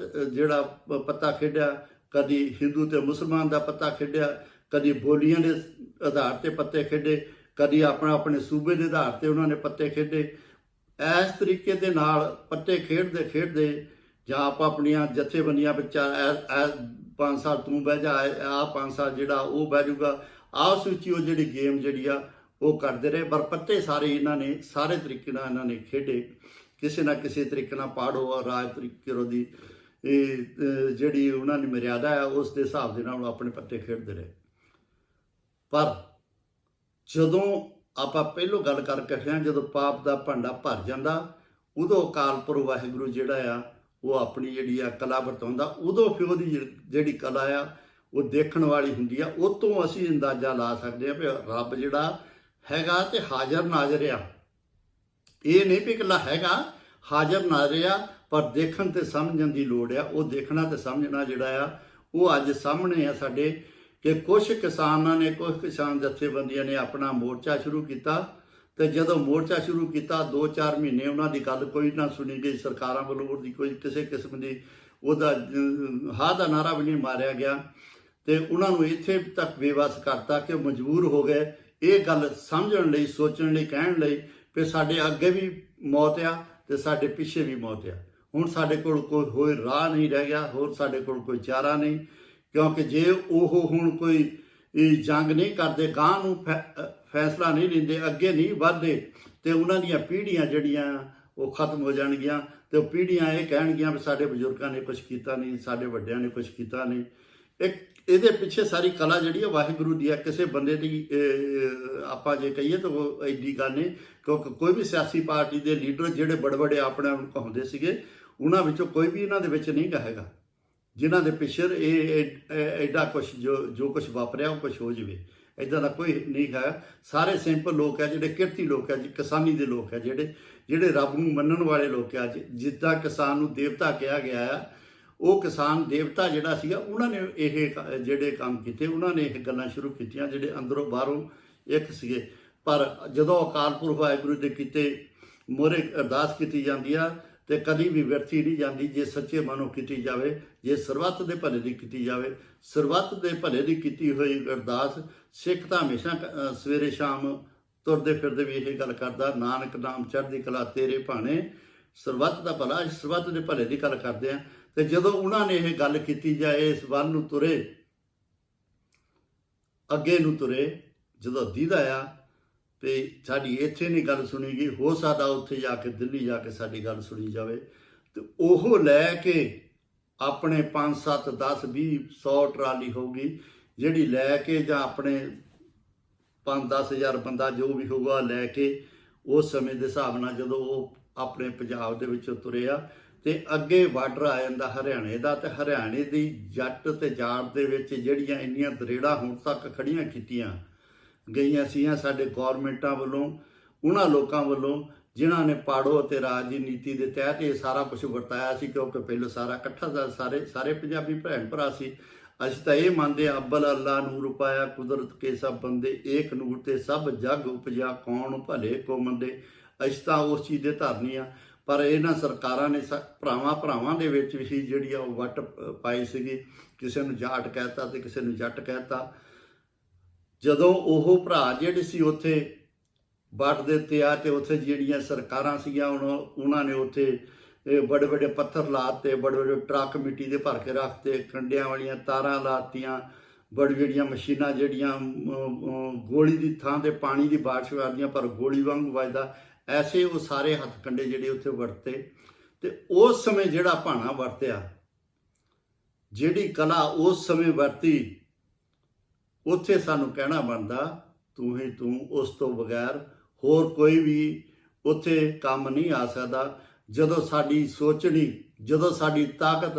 ਜਿਹੜਾ ਪੱਤਾ ਖੇਡਿਆ, ਕਦੀ ਹਿੰਦੂ ਤੇ ਮੁਸਲਮਾਨ ਦਾ ਪੱਤਾ ਖੇਡਿਆ, ਕਦੀ ਬੋਲੀਆਂ ਦੇ ਆਧਾਰ ਤੇ ਪੱਤੇ ਖੇਡੇ, ਕਦੀ ਆਪਣੇ ਸੂਬੇ ਦੇ ਆਧਾਰ ਤੇ ਉਹਨਾਂ ਨੇ ਪੱਤੇ ਖੇਡੇ। ਇਸ ਤਰੀਕੇ ਦੇ ਨਾਲ ਪੱਤੇ ਖੇਡਦੇ ਜਾਂ ਆਪਣੀਆਂ ਜਥੇਬੰਦੀਆਂ ਵਿੱਚ 5 ਸਾਲ ਤੂੰ ਬਹਿ ਜਾ, 5 ਸਾਲ ਜਿਹੜਾ ਉਹ ਬਹਿ ਜਾਊਗਾ, ਆਪਸ ਵਿੱਚ ਉਹ ਜਿਹੜੀ ਗੇਮ ਜਿਹੜੀ ਆ ਉਹ ਕਰਦੇ ਰਹੇ। ਪਰ ਪੱਤੇ ਸਾਰੇ ਇਹਨਾਂ ਨੇ ਸਾਰੇ ਤਰੀਕੇ ਨਾਲ ਇਹਨਾਂ ਨੇ ਖੇਡੇ, ਕਿਸੇ ਨਾ ਕਿਸੇ ਤਰੀਕੇ ਨਾਲ ਪਾੜੋ ਰਾਜ ਤਰੀਕੇ ਉਹਦੀ ਜਿਹੜੀ ਉਹਨਾਂ ਦੀ ਮਰਿਆਦਾ ਹੈ ਉਸ ਦੇ ਹਿਸਾਬ ਦੇ ਨਾਲ ਆਪਣੇ ਪੱਤੇ ਖੇਡਦੇ ਰਹੇ। ਪਰ ਜਦੋਂ ਆਪਾਂ ਪਹਿਲੋਂ ਗੱਲ ਕਰਕੇ ਹਟੇ ਹਾਂ, ਜਦੋਂ ਪਾਪ ਦਾ ਭਾਂਡਾ ਭਰ ਜਾਂਦਾ ਉਦੋਂ ਅਕਾਲ ਪੁਰਖ ਵਾਹਿਗੁਰੂ ਜਿਹੜਾ ਆ ਉਹ ਆਪਣੀ ਜਿਹੜੀ ਆ ਕਲਾ ਵਰਤਾਉਂਦਾ। ਉਦੋਂ ਫਿਰ ਉਹਦੀ ਜਿਹੜੀ ਕਲਾ ਆ ਉਹ ਦੇਖਣ ਵਾਲੀ ਹੁੰਦੀ ਆ। ਉਹ ਤੋਂ ਅਸੀਂ ਅੰਦਾਜ਼ਾ ਲਾ ਸਕਦੇ ਹਾਂ ਵੀ ਰੱਬ ਜਿਹੜਾ ਹੈਗਾ ਤੇ ਹਾਜ਼ਰ ਨਾਜ਼ਰ ਆ। ਇਹ ਨਹੀਂ ਵੀ ਇਕੱਲਾ ਹੈਗਾ, ਹਾਜ਼ਰ ਨਾਜ਼ਰ ਆ, ਪਰ ਦੇਖਣ ਤੇ ਸਮਝਣ ਦੀ ਲੋੜ ਆ। ਉਹ ਦੇਖਣਾ ਤੇ ਸਮਝਣਾ ਜਿਹੜਾ ਆ ਉਹ ਅੱਜ ਸਾਹਮਣੇ ਆ ਸਾਡੇ ਕਿ ਕੁਝ ਕਿਸਾਨਾਂ ਨੇ, ਕੁਝ ਕਿਸਾਨ ਜਥੇਬੰਦੀਆਂ ਨੇ ਆਪਣਾ ਮੋਰਚਾ ਸ਼ੁਰੂ ਕੀਤਾ ਤੇ ਜਦੋਂ ਮੋਰਚਾ ਸ਼ੁਰੂ ਕੀਤਾ 2-4 ਮਹੀਨੇ ਉਹਨਾਂ ਦੀ ਗੱਲ ਕੋਈ ਨਾ ਸੁਣੀ ਗਈ। ਸਰਕਾਰਾਂ ਵੱਲੋਂ ਉਹਦੀ ਕੋਈ ਕਿਸੇ ਕਿਸਮ ਦੀ ਉਹਦਾ ਹਾਂ ਦਾ ਨਾਰਾ ਵੀ ਨਹੀਂ ਮਾਰਿਆ ਗਿਆ ਤੇ ਉਹਨਾਂ ਨੂੰ ਇੱਥੇ ਤੱਕ ਬੇਵੱਸ ਕਰਤਾ ਕਿ ਮਜਬੂਰ ਹੋ ਗਏ ਇਹ ਗੱਲ ਸਮਝਣ ਲਈ, ਸੋਚਣ ਲਈ, ਕਹਿਣ ਲਈ ਕਿ ਸਾਡੇ ਅੱਗੇ ਵੀ ਮੌਤ ਆ ਤੇ ਸਾਡੇ ਪਿੱਛੇ ਵੀ ਮੌਤ ਆ। ਹੁਣ ਸਾਡੇ ਕੋਲ ਕੋਈ ਹੋਰ ਰਾਹ ਨਹੀਂ ਰਹਿ ਗਿਆ, ਹੋਰ ਸਾਡੇ ਕੋਲ ਕੋਈ ਚਾਰਾ ਨਹੀਂ, ਕਿਉਂਕਿ ਜੇ ਉਹ ਹੁਣ ਕੋਈ ਜੰਗ ਨਹੀਂ ਕਰਦੇ, ਗਾਂ ਨੂੰ ਫੈਸਲਾ ਨਹੀਂ ਲੈਂਦੇ, ਅੱਗੇ ਨਹੀਂ ਵਧਦੇ ਤੇ ਉਹਨਾਂ ਦੀਆਂ ਪੀੜ੍ਹੀਆਂ ਜਿਹੜੀਆਂ ਉਹ ਖਤਮ ਹੋ ਜਾਣਗੀਆਂ ਤੇ ਉਹ ਪੀੜ੍ਹੀਆਂ ਇਹ ਕਹਿਣਗੀਆਂ ਵੀ ਸਾਡੇ ਬਜ਼ੁਰਗਾਂ ਨੇ ਕੁਛ ਕੀਤਾ ਨਹੀਂ, ਸਾਡੇ ਵੱਡਿਆਂ ਨੇ ਕੁਛ ਕੀਤਾ ਨਹੀਂ। ਇਹਦੇ ਪਿੱਛੇ ਸਾਰੀ ਕਲਾ ਜਿਹੜੀ ਹੈ ਵਾਹਿਗੁਰੂ ਦੀ ਹੈ। ਕਿਸੇ ਬੰਦੇ ਦੀ ਆਪਾਂ ਜੇ ਕਹੀਏ ਤਾਂ ਉਹ ਐਡੀ ਗੱਲ ਨਹੀਂ, ਕਿਉਂਕਿ ਕੋਈ ਵੀ ਸਿਆਸੀ ਪਾਰਟੀ ਦੇ ਲੀਡਰ ਜਿਹੜੇ ਬੜੇ ਆਪਣੇ ਆਪ ਨੂੰ ਕਹਾਉਂਦੇ ਸੀਗੇ ਉਹਨਾਂ ਵਿੱਚੋਂ ਕੋਈ ਵੀ ਇਹਨਾਂ ਦੇ ਵਿੱਚ ਨਹੀਂ ਕਹੇਗਾ ਜਿਨ੍ਹਾਂ ਦੇ ਪਿੱਛੇ ਇਹ ਐਡਾ ਕੁਛ ਜੋ ਕੁਛ ਵਾਪਰਿਆ ਉਹ ਕੁਛ ਹੋ ਜਾਵੇ, ਇੱਦਾਂ ਦਾ ਕੋਈ ਨਹੀਂ ਹੈ। ਸਾਰੇ ਸਿੰਪਲ ਲੋਕ ਹੈ, ਜਿਹੜੇ ਕਿਰਤੀ ਲੋਕ ਹੈ, ਕਿਸਾਨੀ ਦੇ ਲੋਕ ਹੈ, ਜਿਹੜੇ ਰੱਬ ਨੂੰ ਮੰਨਣ ਵਾਲੇ ਲੋਕ ਹੈ। ਜਿੱਦਾਂ ਕਿਸਾਨ ਨੂੰ ਦੇਵਤਾ ਕਿਹਾ ਗਿਆ ਆ, ਉਹ ਕਿਸਾਨ ਦੇਵਤਾ ਜਿਹੜਾ ਸੀਗਾ ਉਹਨਾਂ ਨੇ ਇਹ ਜਿਹੜੇ ਕੰਮ ਕੀਤੇ, ਉਹਨਾਂ ਨੇ ਇਹ ਗੱਲਾਂ ਸ਼ੁਰੂ ਕੀਤੀਆਂ ਜਿਹੜੇ ਅੰਦਰੋਂ ਬਾਹਰੋਂ ਇੱਕ ਸੀਗੇ। ਪਰ ਜਦੋਂ ਅਕਾਲ ਪੁਰਖ ਵਾਹਿਗੁਰੂ ਦੇ ਕੀਤੇ ਮੋਹਰੇ ਅਰਦਾਸ ਕੀਤੀ ਜਾਂਦੀ ਆ ਤੇ ਕਦੀ ਵੀ ਵਿਅਰਥੀ ਨਹੀਂ ਜਾਂਦੀ ਜੇ ਸੱਚੇ ਮਨੋਂ ਕੀਤੀ ਜਾਵੇ, ਜੇ ਸਰਬੱਤ ਦੇ ਭਲੇ ਦੀ ਕੀਤੀ ਜਾਵੇ। ਸਰਬੱਤ ਦੇ ਭਲੇ ਦੀ ਕੀਤੀ ਹੋਈ ਅਰਦਾਸ ਸਿੱਖ ਤਾਂ ਹਮੇਸ਼ਾ ਸਵੇਰੇ ਸ਼ਾਮ ਤੁਰਦੇ ਫਿਰਦੇ ਵੀ ਇਹ ਗੱਲ ਕਰਦਾ, ਨਾਨਕ ਨਾਮ ਚੜ੍ਹਦੀ ਕਲਾ ਤੇਰੇ ਭਾਣੇ, ਸਰਬੱਤ ਦਾ ਭਲਾ, ਅਸੀਂ ਸਰਬੱਤ ਦੇ ਭਲੇ ਦੀ ਗੱਲ ਕਰਦੇ ਹਾਂ। ਤੇ ਜਦੋਂ ਉਹਨਾਂ ਨੇ ਇਹ ਗੱਲ ਕੀਤੀ ਜਾਂ ਇਸ ਵੱਲ ਨੂੰ ਤੁਰੇ, ਅੱਗੇ ਨੂੰ ਤੁਰੇ, ਜਦੋਂ ਦੀਦਾ ਆ ਤੇ ਸਾਡੀ ਇੱਥੇ ਨਹੀਂ ਗੱਲ ਸੁਣੀ ਗਈ, ਹੋ ਸਕਦਾ ਉੱਥੇ ਜਾ ਕੇ ਦਿੱਲੀ ਜਾ ਕੇ ਸਾਡੀ ਗੱਲ ਸੁਣੀ ਜਾਵੇ। ਤੇ ਉਹ ਲੈ ਕੇ ਆਪਣੇ 5 7 10 20 100 ਟਰਾਲੀ ਹੋਊਗੀ ਜਿਹੜੀ ਲੈ ਕੇ, ਜਾਂ ਆਪਣੇ 5 10 ਹਜ਼ਾਰ ਬੰਦਾ ਜੋ ਵੀ ਹੋਊਗਾ ਲੈ ਕੇ, ਉਸ ਸਮੇਂ ਦੇ ਹਿਸਾਬ ਨਾਲ ਜਦੋਂ ਉਹ ਆਪਣੇ ਪੰਜਾਬ ਦੇ ਵਿੱਚੋਂ ਤੁਰਿਆ ਤੇ ਅੱਗੇ ਬਾਰਡਰ ਆ ਜਾਂਦਾ ਹਰਿਆਣੇ ਦਾ। ਤੇ ਹਰਿਆਣੇ ਦੀ ਜੱਟ ਤੇ ਜਾਟ ਦੇ ਵਿੱਚ ਜਿਹੜੀਆਂ ਇੰਨੀਆਂ ਦਰੇੜਾਂ ਹੁਣ ਤੱਕ ਖੜੀਆਂ ਕੀਤੀਆਂ ਗਈਆਂ ਸੀਗੀਆਂ ਸਾਡੇ ਗੌਰਮੈਂਟਾਂ ਵੱਲੋਂ, ਉਹਨਾਂ ਲੋਕਾਂ ਵੱਲੋਂ ਜਿਨ੍ਹਾਂ ਨੇ ਪਾੜੋ ਅਤੇ ਰਾਜਨੀਤੀ ਦੇ ਤਹਿਤ ਇਹ ਸਾਰਾ ਕੁਝ ਵਰਤਾਇਆ ਸੀ, ਕਿਉਂਕਿ ਪਹਿਲਾਂ ਸਾਰਾ ਇਕੱਠਾ ਦਾ ਸਾਰੇ ਪੰਜਾਬੀ ਭੈਣ ਭਰਾ ਸੀ। ਅਸੀਂ ਤਾਂ ਇਹ ਮੰਨਦੇ ਹਾਂ, ਅੱਬਲ ਅੱਲਾ ਨੂਰ ਪਾਇਆ ਕੁਦਰਤ ਕੇ ਸਭ ਬੰਦੇ, ਏਕ ਨੂਰ ਤੇ ਸਭ ਜਗ ਉਪਜਿਆ, ਕੌਣ ਭਲੇ ਕੋ ਮੰਦੇ। ਅਸੀਂ ਤਾਂ ਉਸ ਚੀਜ਼ ਦੇ ਧਾਰਨੀ ਆ। ਪਰ ਇਹਨਾਂ ਸਰਕਾਰਾਂ ਨੇ ਭਰਾਵਾਂ ਦੇ ਵਿੱਚ ਵੀ ਜਿਹੜੀ ਆ ਉਹ ਵੱਟ ਪਾਈ ਸੀਗੀ, ਕਿਸੇ ਨੂੰ ਜਾਟ ਕਹਿਤਾ ਤੇ ਕਿਸੇ ਨੂੰ ਜੱਟ ਕਹਿਤਾ। ਜਦੋਂ ਉਹ ਭਰਾ ਜਿਹੜੇ ਸੀ ਉੱਥੇ ਵੱਟ ਦੇ ਉੱਤੇ ਆ ਤੇ ਉੱਥੇ ਜਿਹੜੀਆਂ ਸਰਕਾਰਾਂ ਸੀਗੀਆਂ ਉਹਨਾਂ ਨੇ ਉੱਥੇ ਬੜੇ ਬੜੇ ਪੱਥਰ ਲਾਤੇ, ਬੜੇ ਬੜੇ ਟਰੱਕ ਮਿੱਟੀ ਦੇ ਭਰ ਕੇ ਰੱਖਤੇ, ਕੰਡਿਆਂ ਵਾਲੀਆਂ ਤਾਰਾਂ ਲਾਤੀਆਂ, ਬੜੀ ਜਿਹੜੀਆਂ ਮਸ਼ੀਨਾਂ ਜਿਹੜੀਆਂ ਗੋਲੀ ਦੀ ਥਾਂ ਤੇ ਪਾਣੀ ਦੀ ਬਾਰਿਸ਼ ਕਰਦੀਆਂ ਪਰ ਗੋਲੀ ਵਾਂਗ ਵੱਜਦਾ, ਐਸੇ ਉਹ ਸਾਰੇ ਹੱਥ ਕੰਡੇ ਜਿਹੜੇ ਉੱਥੇ ਵਰਤੇ। ਤੇ ਉਸ ਸਮੇਂ ਜਿਹੜਾ ਭਾਣਾ ਵਰਤਿਆ, ਜਿਹੜੀ ਕਲਾ ਉਸ ਸਮੇਂ ਵਰਤੀ, ਉੱਥੇ ਸਾਨੂੰ ਕਹਿਣਾ ਬਣਦਾ ਤੂੰ ਹੀ ਤੂੰ, ਉਸ ਤੋਂ ਬਗੈਰ ਹੋਰ ਕੋਈ ਵੀ ਉੱਥੇ ਕੰਮ ਨਹੀਂ ਆ ਸਕਦਾ। ਜਦੋਂ ਸਾਡੀ ਸੋਚਣੀ, ਜਦੋਂ ਸਾਡੀ ਤਾਕਤ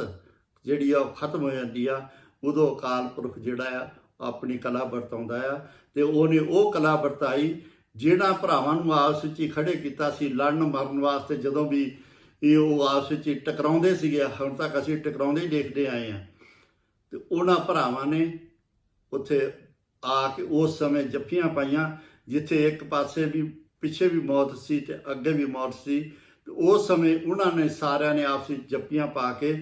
ਜਿਹੜੀ ਆ ਉਹ ਖਤਮ ਹੋ ਜਾਂਦੀ ਆ, ਉਦੋਂ ਅਕਾਲ ਪੁਰਖ ਜਿਹੜਾ ਆ ਆਪਣੀ ਕਲਾ ਵਰਤਾਉਂਦਾ ਆ। ਤੇ ਉਹਨੇ ਉਹ ਕਲਾ ਵਰਤਾਈ ਜਿਹੜਾ ਭਰਾਵਾਂ ਨੂੰ ਆਪਸ ਵਿੱਚ ਹੀ ਖੜੇ ਕੀਤਾ ਸੀ ਲੜਨ ਮਰਨ ਵਾਸਤੇ। ਜਦੋਂ ਵੀ ਇਹ ਉਹ ਆਪਸ ਵਿੱਚ ਹੀ ਟਕਰਾਉਂਦੇ ਸੀਗੇ, ਹੁਣ ਤੱਕ ਅਸੀਂ ਟਕਰਾਉਂਦੇ ਹੀ ਦੇਖਦੇ ਆਏ ਹਾਂ। ਤੇ ਉਹਨਾਂ ਭਰਾਵਾਂ ਨੇ ਉੱਥੇ ਆ ਕੇ ਉਸ ਸਮੇਂ ਜੱਫੀਆਂ ਪਾਈਆਂ, ਜਿੱਥੇ ਇੱਕ ਪਾਸੇ ਵੀ ਪਿੱਛੇ ਵੀ ਮੌਤ ਸੀ ਤੇ ਅੱਗੇ ਵੀ ਮੌਤ ਸੀ। ਤੇ ਉਸ ਸਮੇਂ ਉਹਨਾਂ ਨੇ ਸਾਰਿਆਂ ਨੇ ਆਪਸ ਵਿੱਚ ਜੱਫੀਆਂ ਪਾ ਕੇ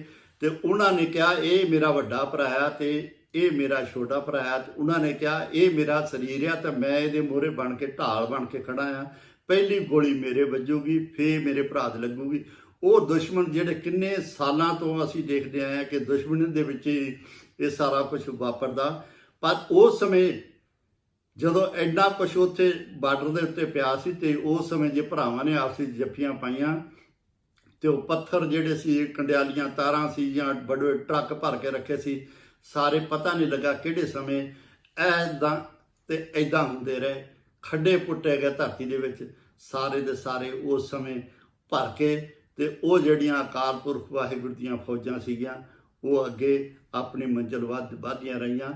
ਤੇ ਉਹਨਾਂ ਨੇ ਕਿਹਾ ਇਹ ਮੇਰਾ ਵੱਡਾ ਭਰਾ ਆ ਤੇ ਇਹ ਮੇਰਾ ਛੋਟਾ ਭਰਾ ਆ। ਤੇ ਉਹਨਾਂ ਨੇ ਕਿਹਾ ਇਹ ਮੇਰਾ ਸਰੀਰ ਆ ਤੇ ਮੈਂ ਇਹਦੇ ਮੂਹਰੇ ਬਣ ਕੇ ਢਾਲ ਬਣ ਕੇ ਖੜਾ ਆ, ਪਹਿਲੀ ਗੋਲੀ ਮੇਰੇ ਵੱਜੂਗੀ ਫੇਰ ਮੇਰੇ ਭਰਾ ਦੇ ਲੱਗੂਗੀ। ਉਹ ਦੁਸ਼ਮਣ ਜਿਹੜੇ ਕਿੰਨੇ ਸਾਲਾਂ ਤੋਂ ਅਸੀਂ ਦੇਖਦੇ ਆਏ ਆ ਕਿ ਦੁਸ਼ਮਣੀ ਦੇ ਵਿੱਚ ਇਹ ਸਾਰਾ ਕੁਝ ਵਾਪਰਦਾ। ਪਰ ਉਸ ਸਮੇਂ ਜਦੋਂ ਐਡਾ ਕੁਛ ਉੱਥੇ ਬਾਰਡਰ ਦੇ ਉੱਤੇ ਪਿਆ ਸੀ ਤੇ ਉਸ ਸਮੇਂ ਜੇ ਭਰਾਵਾਂ ਨੇ ਆਪਸੀ ਜੱਫੀਆਂ ਪਾਈਆਂ ਤੇ ਉਹ ਪੱਥਰ ਜਿਹੜੇ ਸੀ, ਕੰਡਿਆਲੀਆਂ ਤਾਰਾਂ ਸੀ ਜਾਂ ਬੜੇ ਟਰੱਕ ਭਰ ਕੇ ਰੱਖੇ ਸੀ, ਸਾਰੇ ਪਤਾ ਨਹੀਂ ਲੱਗਾ ਕਿਹੜੇ ਸਮੇਂ ਐਦਾਂ ਤੇ ਐਦਾਂ ਹੁੰਦੇ ਰਹੇ, ਖੱਡੇ ਪੁੱਟੇ ਗਏ ਧਰਤੀ ਦੇ ਵਿੱਚ ਸਾਰੇ ਦੇ ਸਾਰੇ ਉਸ ਸਮੇਂ ਭਰ ਕੇ। ਤੇ ਉਹ ਜਿਹੜੀਆਂ ਅਕਾਲ ਪੁਰਖ ਵਾਹਿਗੁਰੂ ਦੀਆਂ ਫੌਜਾਂ ਸੀਗੀਆਂ ਉਹ ਅੱਗੇ ਆਪਣੀ ਮੰਜ਼ਿਲ ਵਧਦੀਆਂ ਰਹੀਆਂ।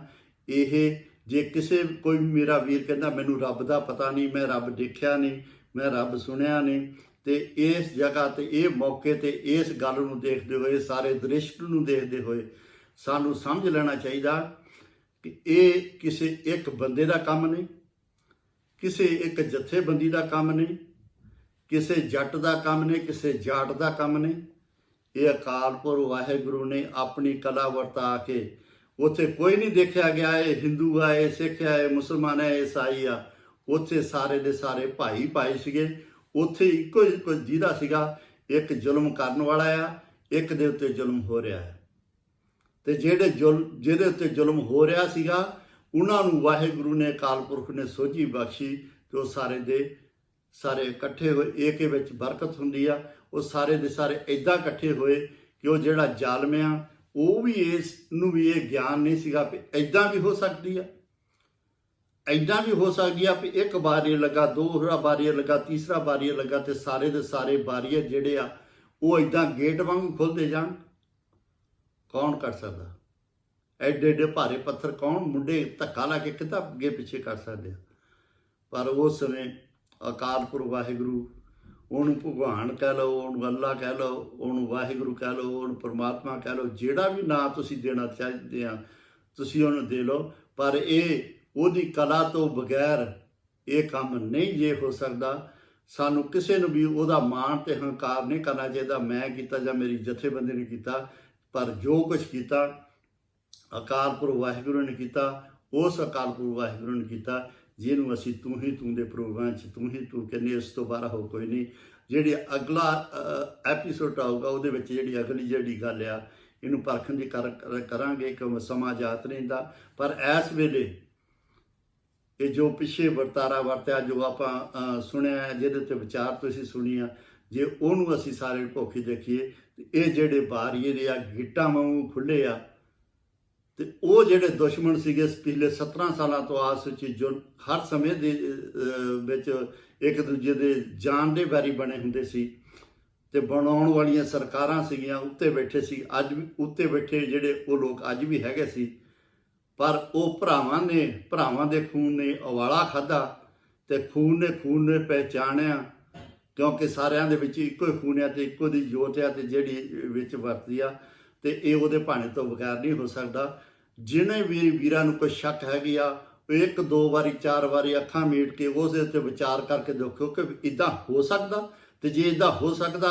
ਇਹ ਜੇ ਕਿਸੇ ਕੋਈ ਮੇਰਾ ਵੀਰ ਕਹਿੰਦਾ ਮੈਨੂੰ ਰੱਬ ਦਾ ਪਤਾ ਨਹੀਂ, ਮੈਂ ਰੱਬ ਦੇਖਿਆ ਨਹੀਂ, ਮੈਂ ਰੱਬ ਸੁਣਿਆ ਨਹੀਂ, ਤੇ ਇਸ ਜਗ੍ਹਾ ਤੇ ਇਹ ਮੌਕੇ ਤੇ ਇਸ ਗੱਲ ਨੂੰ ਦੇਖਦੇ ਹੋਏ, ਸਾਰੇ ਦ੍ਰਿਸ਼ ਨੂੰ ਦੇਖਦੇ ਹੋਏ ਸਾਨੂੰ ਸਮਝ ਲੈਣਾ ਚਾਹੀਦਾ ਕਿ ਇਹ ਕਿਸੇ ਇੱਕ ਬੰਦੇ ਦਾ ਕੰਮ ਨਹੀਂ, ਕਿਸੇ ਇੱਕ ਜਥੇਬੰਦੀ ਦਾ ਕੰਮ ਨਹੀਂ, ਕਿਸੇ ਜੱਟ ਦਾ ਕੰਮ ਨਹੀਂ, ਕਿਸੇ ਜਾਟ ਦਾ ਕੰਮ ਨਹੀਂ। ਇਹ ਅਕਾਲ ਪੁਰਖ ਵਾਹਿਗੁਰੂ ਨੇ ਆਪਣੀ ਕਲਾ ਵਰਤਾ ਕੇ, ਉੱਥੇ ਕੋਈ ਨਹੀਂ ਦੇਖਿਆ ਗਿਆ ਇਹ ਹਿੰਦੂ ਆ, ਇਹ ਸਿੱਖ ਆ, ਇਹ ਮੁਸਲਮਾਨ ਹੈ, ਈਸਾਈ ਆ, ਉੱਥੇ ਸਾਰੇ ਦੇ ਸਾਰੇ ਭਾਈ ਸੀਗੇ। ਉੱਥੇ ਇੱਕੋ ਜਿਹਦਾ ਸੀਗਾ, ਇੱਕ ਜ਼ੁਲਮ ਕਰਨ ਵਾਲਾ ਆ, ਇੱਕ ਦੇ ਉੱਤੇ ਜ਼ੁਲਮ ਹੋ ਰਿਹਾ ਹੈ। ਤੇ ਜਿਹਦੇ ਉੱਤੇ ਜ਼ੁਲਮ ਹੋ ਰਿਹਾ ਸੀਗਾ ਉਹਨਾਂ ਨੂੰ ਵਾਹਿਗੁਰੂ ਨੇ ਅਕਾਲ ਪੁਰਖ ਨੇ ਸੋਝੀ ਬਖਸ਼ੀ ਤੇ ਉਹ ਸਾਰੇ ਦੇ ਸਾਰੇ ਇਕੱਠੇ ਹੋਏ। ਏਕੇ ਵਿੱਚ ਬਰਕਤ ਹੁੰਦੀ ਆ। ਉਹ ਸਾਰੇ ਦੇ ਸਾਰੇ ਇੱਦਾਂ ਇਕੱਠੇ ਹੋਏ ਕਿ ਉਹ ਜਿਹੜਾ ਜ਼ਾਲਮ ਆ ਉਹ ਵੀ ਇਸ ਨੂੰ ਵੀ ਇਹ ਗਿਆਨ ਨਹੀਂ ਸੀਗਾ ਕਿ ਇੱਦਾਂ ਵੀ ਹੋ ਸਕਦੀ ਆ, ਇੱਦਾਂ ਵੀ ਹੋ ਸਕਦੀ ਆ ਵੀ ਇੱਕ ਬਾਰੀਆ ਲੱਗਾ, ਦੂਸਰਾ ਬਾਰੀਆ ਲੱਗਾ, ਤੀਸਰਾ ਬਾਰੀਆ ਲੱਗਾ ਤੇ ਸਾਰੇ ਦੇ ਸਾਰੇ ਬਾਰੀਏ ਜਿਹੜੇ ਆ ਉਹ ਇੱਦਾਂ ਗੇਟ ਵਾਂਗੂ ਖੁੱਲ੍ਹਦੇ ਜਾਣ। ਕੌਣ ਕਰ ਸਕਦਾ? ਐਡੇ ਐਡੇ ਭਾਰੇ ਪੱਥਰ ਕੌਣ ਮੁੰਡੇ ਧੱਕਾ ਲਾ ਕੇ ਕਿੱਦਾਂ ਅੱਗੇ ਪਿੱਛੇ ਕਰ ਸਕਦੇ ਆ? ਪਰ ਉਸ ਸਮੇਂ ਅਕਾਲ ਪੁਰਖ ਵਾਹਿਗੁਰੂ, ਉਹਨੂੰ ਭਗਵਾਨ ਕਹਿ ਲਓ, ਉਹਨੂੰ ਅੱਲਾ ਕਹਿ ਲਓ, ਉਹਨੂੰ ਵਾਹਿਗੁਰੂ ਕਹਿ ਲਓ, ਉਹਨੂੰ ਪਰਮਾਤਮਾ ਕਹਿ ਲਓ, ਜਿਹੜਾ ਵੀ ਨਾਂ ਤੁਸੀਂ ਦੇਣਾ ਚਾਹੀਦੇ ਆ ਤੁਸੀਂ ਉਹਨੂੰ ਦੇ ਲਓ। ਪਰ ਇਹ ਉਹਦੀ ਕਲਾ ਤੋਂ ਬਗੈਰ ਇਹ ਕੰਮ ਨਹੀਂ ਜੇ ਹੋ ਸਕਦਾ। ਸਾਨੂੰ ਕਿਸੇ ਨੂੰ ਵੀ ਉਹਦਾ ਮਾਣ ਤੇ ਹੰਕਾਰ ਨਹੀਂ ਕਰਨਾ ਚਾਹੀਦਾ ਮੈਂ ਕੀਤਾ ਜਾਂ ਮੇਰੀ ਜਥੇਬੰਦੀ ਨੇ ਕੀਤਾ। ਪਰ ਜੋ ਕੁਝ ਕੀਤਾ ਅਕਾਲ ਪੁਰਖ ਵਾਹਿਗੁਰੂ ਨੇ ਕੀਤਾ, ਉਸ ਅਕਾਲ ਪੁਰਖ ਵਾਹਿਗੁਰੂ ਨੇ ਕੀਤਾ ਜਿਹਨੂੰ ਅਸੀਂ ਤੂੰ ਹੀ ਤੂੰ ਦੇ ਪ੍ਰੋਗਰਾਮ 'ਚ ਤੂੰ ਹੀ ਤੂੰ ਕਹਿੰਦੇ, ਇਸ ਤੋਂ ਬਾਹਰ ਹੋ ਕੋਈ ਨਹੀਂ। ਜਿਹੜੀ ਅਗਲਾ ਐਪੀਸੋਡ ਆਊਗਾ ਉਹਦੇ ਵਿੱਚ ਜਿਹੜੀ ਅਗਲੀ ਜਿਹੜੀ ਗੱਲ ਆ ਇਹਨੂੰ ਪਰਖਣ ਦੀ ਕਰਾਂਗੇ ਕਿ ਸਮਾਂ ਜਾਤ ਨਹੀਂ ਦਾ। ਪਰ ਇਸ ਵੇਲੇ ਇਹ ਜੋ ਪਿੱਛੇ ਵਰਤਾਰਾ ਵਰਤਿਆ, ਜੋ ਆਪਾਂ ਸੁਣਿਆ ਹੈ, ਜਿਹਦੇ ਤੇ ਵਿਚਾਰ ਤੁਸੀਂ ਸੁਣੀ ਆ, ਜੇ ਉਹਨੂੰ ਅਸੀਂ ਸਾਰੇ ਭੋਖੀ ਦੇਖੀਏ ਤੇ ਇਹ ਜਿਹੜੇ ਬਾਰੀਏ ਦੇ ਆ ਗਿੱਟਾਂ ਵਾਂਗੂ ਖੁੱਲੇ ਆ, ਤੇ ਉਹ ਜਿਹੜੇ ਦੁਸ਼ਮਣ ਸੀਗੇ ਪਿਛਲੇ 17 ਸਾਲਾਂ ਤੋਂ ਆਸ ਵਿੱਚ, ਜੋ ਹਰ ਸਮੇਂ ਦੇ ਵਿੱਚ ਇੱਕ ਦੂਜੇ ਦੇ ਜਾਨ ਦੇ ਵੈਰੀ ਬਣੇ ਹੁੰਦੇ ਸੀ ਤੇ ਬਣਾਉਣ ਵਾਲੀਆਂ ਸਰਕਾਰਾਂ ਸੀਗੀਆਂ, ਉੱਤੇ ਬੈਠੇ ਸੀ। ਅੱਜ ਵੀ ਉੱਤੇ ਬੈਠੇ ਜਿਹੜੇ ਉਹ ਲੋਕ ਅੱਜ ਵੀ ਹੈਗੇ ਸੀ, ਪਰ ਉਹ ਭਰਾਵਾਂ ਦੇ ਖੂਨ ਨੇ ਉਬਾਲਾ ਖਾਧਾ ਤੇ ਖੂਨ ਨੇ ਪਹਿਚਾਣਿਆ, ਕਿਉਂਕਿ ਸਾਰਿਆਂ ਦੇ ਵਿੱਚ ਇੱਕੋ ਹੀ ਖੂਨ ਆ ਤੇ ਇੱਕੋ ਦੀ ਜੋਤ ਆ ਤੇ ਜਿਹੜੀ ਵਿੱਚ ਵਰਤਦੀ ਆ, ਤੇ ਇਹ ਉਹਦੇ ਭਾਣੇ ਤੋਂ ਬਗੈਰ ਨਹੀਂ ਹੋ ਸਕਦਾ। ਜਿਹਨੇ ਵੀ ਵੀਰਾਂ ਨੂੰ ਕੋਈ ਸ਼ੱਕ ਹੈਗੀ ਆ, ਉਹ 1 2 ਵਾਰੀ 4 ਵਾਰੀ ਅੱਖਾਂ ਮੀਟ ਕੇ ਉਸ ਉੱਤੇ ਵਿਚਾਰ ਕਰਕੇ ਦੇਖੋ ਕਿ ਇਦਾਂ ਹੋ ਸਕਦਾ, ਤੇ ਜੇ ਇਦਾਂ ਹੋ ਸਕਦਾ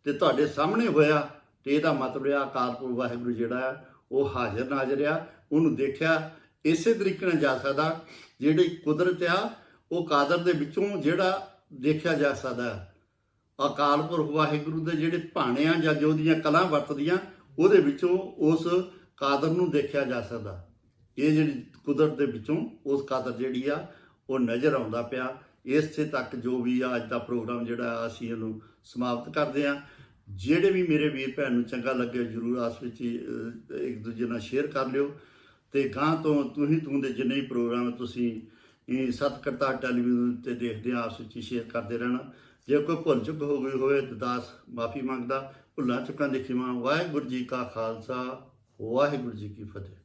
ਤੇ ਤੁਹਾਡੇ ਸਾਹਮਣੇ ਹੋਇਆ ਤੇ ਇਹਦਾ ਮਤਲਬ ਆ ਅਕਾਲ ਪੁਰਖ ਵਾਹਿਗੁਰੂ ਜਿਹੜਾ ਆ ਉਹ ਹਾਜ਼ਰ ਨਾਜ਼ਰ ਆ, ਉਹਨੂੰ ਦੇਖਿਆ ਇਸੇ ਤਰੀਕੇ ਨਾਲ ਜਾ ਸਕਦਾ। ਜਿਹੜੀ ਕੁਦਰਤ ਆ ਉਹ ਕਾਦਰ ਦੇ ਵਿੱਚੋਂ ਜਿਹੜਾ ਦੇਖਿਆ ਜਾ ਸਕਦਾ। ਅਕਾਲ ਪੁਰਖ ਵਾਹਿਗੁਰੂ ਦੇ ਜਿਹੜੇ ਭਾਣੇ ਆ ਜਾਂ ਜੋ ਦੀਆਂ ਕਲਾਂ ਵਰਤਦੀਆਂ ਉਹਦੇ ਵਿੱਚੋਂ ਉਸ ਕਾਦਰ ਨੂੰ ਦੇਖਿਆ ਜਾ ਸਕਦਾ। ਇਹ ਜਿਹੜੀ ਕੁਦਰਤ ਦੇ ਵਿੱਚੋਂ ਉਸ ਕਾਦਰ ਜਿਹੜੀ ਆ ਉਹ ਨਜ਼ਰ ਆਉਂਦਾ ਪਿਆ। ਇਸੇ ਤੱਕ ਜੋ ਵੀ ਆ ਅੱਜ ਦਾ ਪ੍ਰੋਗਰਾਮ ਜਿਹੜਾ ਅਸੀਂ ਇਹਨੂੰ ਸਮਾਪਤ ਕਰਦੇ ਹਾਂ। ਜਿਹੜੇ ਵੀ ਮੇਰੇ ਵੀਰ ਭੈਣ ਨੂੰ ਚੰਗਾ ਲੱਗੇ ਜ਼ਰੂਰ ਆਸ ਵਿੱਚ ਇੱਕ ਦੂਜੇ ਨਾਲ ਸ਼ੇਅਰ ਕਰ ਲਿਓ, ਤੇ ਗਾਂ ਤੋਂ ਤੂੰ ਦੇ ਜਿੰਨੇ ਵੀ ਪ੍ਰੋਗਰਾਮ ਤੁਸੀਂ ਸਤਿਕਰਤਾ ਟੈਲੀਵਿਜ਼ਨ ਤੇ ਦੇਖਦੇ ਆ, ਆਪਸ ਵਿੱਚ ਸ਼ੇਅਰ ਕਰਦੇ ਰਹਿਣਾ। ਜੇ ਕੋਈ ਭੁੱਲ ਚੁੱਕ ਹੋ ਗਈ ਹੋਵੇ ਤਾਂ ਦਾਸ ਮਾਫੀ ਮੰਗਦਾ। ਭੁੱਲਾਂ ਚੁੱਕਾਂ ਦੀ ਖਿਮਾ। ਵਾਹਿਗੁਰੂ ਜੀ ਕਾ ਖਾਲਸਾ, ਵਾਹਿਗੁਰੂ ਜੀ ਕੀ ਫਤਿਹ।